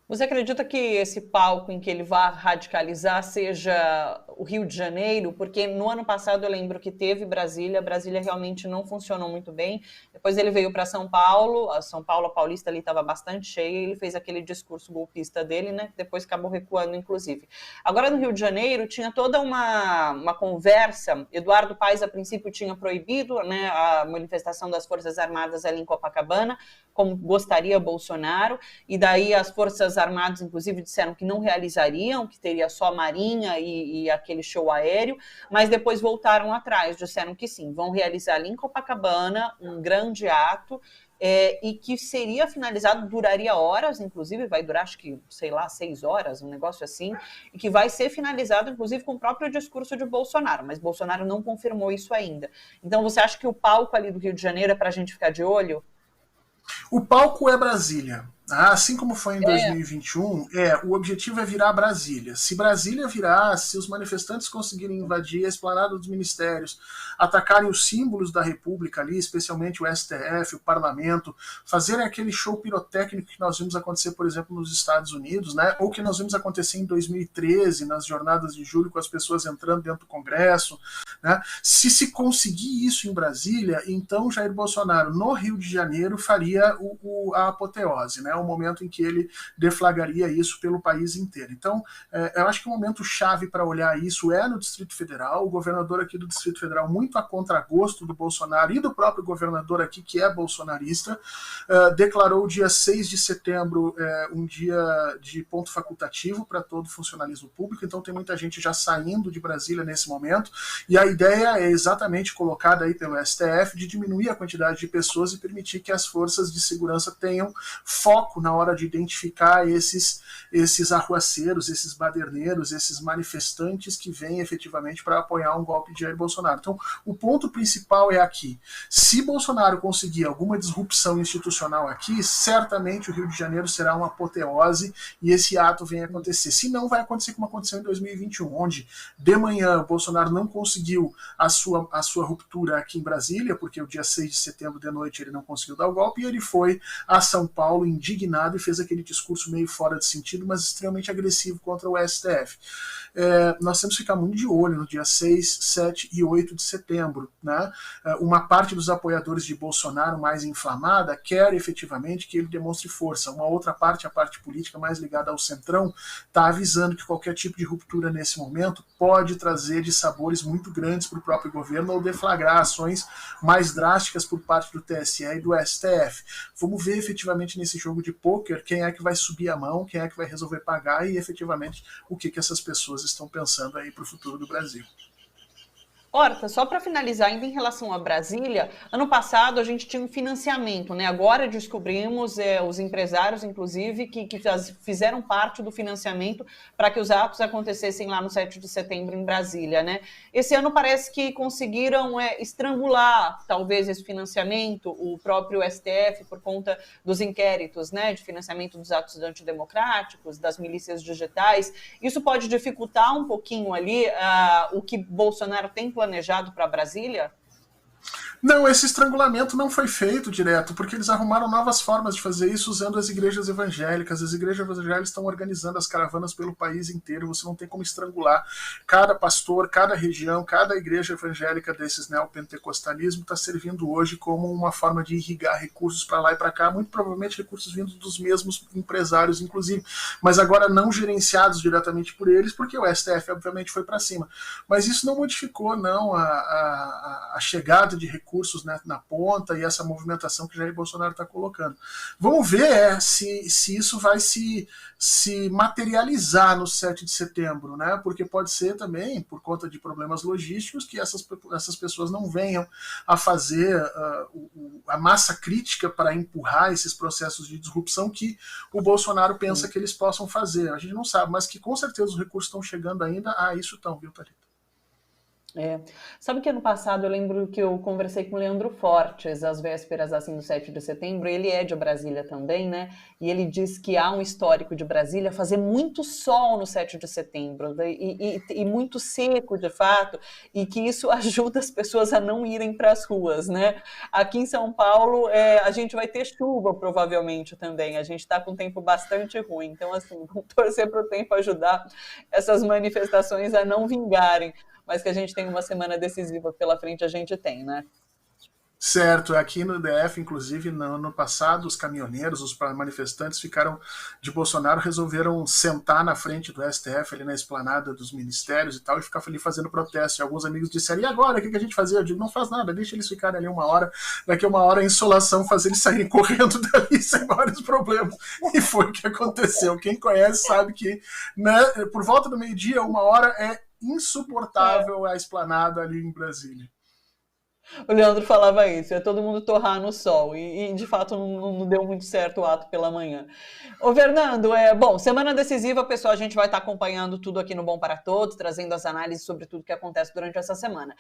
Você acredita que esse palco em que ele vai radicalizar seja o Rio de Janeiro? Porque no ano passado eu lembro que teve Brasília, Brasília realmente não funcionou muito bem. Depois ele veio para São Paulo, a São Paulo a Paulista ali estava bastante cheia, e ele fez aquele discurso golpista dele, né? Depois acabou recuando, inclusive. Agora no Rio de Janeiro tinha toda uma conversa. Eduardo Paes, a princípio, tinha proibido, né, a manifestação das Forças Armadas ali em Copacabana, como gostaria Bolsonaro, e daí as Forças Armadas, inclusive, disseram que não realizariam, que teria só a Marinha e aquele show aéreo, mas depois voltaram atrás, disseram que sim, vão realizar ali em Copacabana um grande ato, e que seria finalizado, duraria horas, inclusive, vai durar, acho que, sei lá, 6 horas, um negócio assim, e que vai ser finalizado, inclusive, com o próprio discurso de Bolsonaro, mas Bolsonaro não confirmou isso ainda. Então, você acha que o palco ali do Rio de Janeiro é para a gente ficar de olho? O palco é Brasília. Assim como foi em É. 2021, o objetivo é virar Brasília. Se Brasília virar, se os manifestantes conseguirem invadir a esplanada dos ministérios, atacarem os símbolos da República ali, especialmente o STF, o parlamento, fazerem aquele show pirotécnico que nós vimos acontecer, por exemplo, nos Estados Unidos, né? Ou que nós vimos acontecer em 2013, nas jornadas de julho, com as pessoas entrando dentro do Congresso, né? Se conseguir isso em Brasília, então Jair Bolsonaro, no Rio de Janeiro, faria a apoteose, né? O momento em que ele deflagraria isso pelo país inteiro. Então, eu acho que o momento chave para olhar isso é no Distrito Federal. O governador aqui do Distrito Federal, muito a contragosto do Bolsonaro e do próprio governador aqui, que é bolsonarista, declarou o dia 6 de setembro um dia de ponto facultativo para todo o funcionalismo público. Então, tem muita gente já saindo de Brasília nesse momento. E a ideia é exatamente colocada aí pelo STF de diminuir a quantidade de pessoas e permitir que as forças de segurança tenham foco na hora de identificar esses arruaceiros, esses baderneiros, esses manifestantes que vêm efetivamente para apoiar um golpe de Jair Bolsonaro. Então, o ponto principal é aqui. Se Bolsonaro conseguir alguma disrupção institucional aqui, certamente o Rio de Janeiro será uma apoteose e esse ato vem acontecer. Se não, vai acontecer como aconteceu em 2021, onde de manhã o Bolsonaro não conseguiu a sua ruptura aqui em Brasília, porque o dia 6 de setembro de noite ele não conseguiu dar o golpe, e ele foi a São Paulo indignado e fez aquele discurso meio fora de sentido, mas extremamente agressivo contra o STF. Nós temos que ficar muito de olho no dia 6, 7 e 8 de setembro. Né? Uma parte dos apoiadores de Bolsonaro mais inflamada quer efetivamente que ele demonstre força. Uma outra parte, a parte política mais ligada ao centrão, está avisando que qualquer tipo de ruptura nesse momento pode trazer de sabores muito grandes para o próprio governo ou deflagrar ações mais drásticas por parte do TSE e do STF. Vamos ver efetivamente nesse jogo de pôquer quem é que vai subir a mão, quem é que vai resolver pagar e efetivamente o que essas pessoas estão pensando aí para o futuro do Brasil. Horta, só para finalizar, ainda em relação a Brasília, ano passado a gente tinha um financiamento, né? Agora descobrimos, os empresários, inclusive, que fizeram parte do financiamento para que os atos acontecessem lá no 7 de setembro em Brasília, né? Esse ano parece que conseguiram estrangular, talvez, esse financiamento, o próprio STF, por conta dos inquéritos, né? De financiamento dos atos antidemocráticos, das milícias digitais. Isso pode dificultar um pouquinho ali o que Bolsonaro tem planejado para Brasília? Não, esse estrangulamento não foi feito direto, porque eles arrumaram novas formas de fazer isso usando as igrejas evangélicas. As igrejas evangélicas estão organizando as caravanas pelo país inteiro, você não tem como estrangular. Cada pastor, cada região, cada igreja evangélica desses neopentecostalismo está servindo hoje como uma forma de irrigar recursos para lá e para cá, muito provavelmente recursos vindos dos mesmos empresários, inclusive, mas agora não gerenciados diretamente por eles, porque o STF, obviamente, foi para cima. Mas isso não modificou, não, a chegada de recursos, né, na ponta e essa movimentação que Jair Bolsonaro está colocando. Vamos ver se isso vai se materializar no 7 de setembro, né? Porque pode ser também, por conta de problemas logísticos, que essas pessoas não venham a fazer a massa crítica para empurrar esses processos de disrupção que o Bolsonaro pensa que eles possam fazer. A gente não sabe, mas que com certeza os recursos estão chegando ainda. Isso estão, viu, Thalita? É. Sabe que ano passado eu lembro que eu conversei com o Leandro Fortes, às vésperas assim do 7 de setembro, ele é de Brasília também, né? E ele diz que há um histórico de Brasília fazer muito sol no 7 de setembro e muito seco, de fato, e que isso ajuda as pessoas a não irem para as ruas, né? Aqui em São Paulo, a gente vai ter chuva provavelmente também, a gente está com um tempo bastante ruim, então assim, vamos torcer para o tempo ajudar essas manifestações a não vingarem, mas que a gente tem uma semana decisiva pela frente, a gente tem, né? Certo, aqui no DF, inclusive, no ano passado, os caminhoneiros, os manifestantes ficaram de Bolsonaro, resolveram sentar na frente do STF, ali na esplanada dos ministérios e tal, e ficar ali fazendo protesto. E alguns amigos disseram, e agora, o que a gente fazia? Eu digo, não faz nada, deixa eles ficarem ali uma hora, daqui a uma hora a insolação faz eles saírem correndo dali sem vários problemas. E foi o que aconteceu. Quem conhece sabe que, né, por volta do meio-dia, uma hora é insuportável a esplanada ali em Brasília. O Leandro falava isso, é todo mundo torrar no sol, e de fato não deu muito certo o ato pela manhã. Ô Fernando, bom, semana decisiva, pessoal, a gente vai estar acompanhando tudo aqui no Bom para Todos, trazendo as análises sobre tudo que acontece durante essa semana.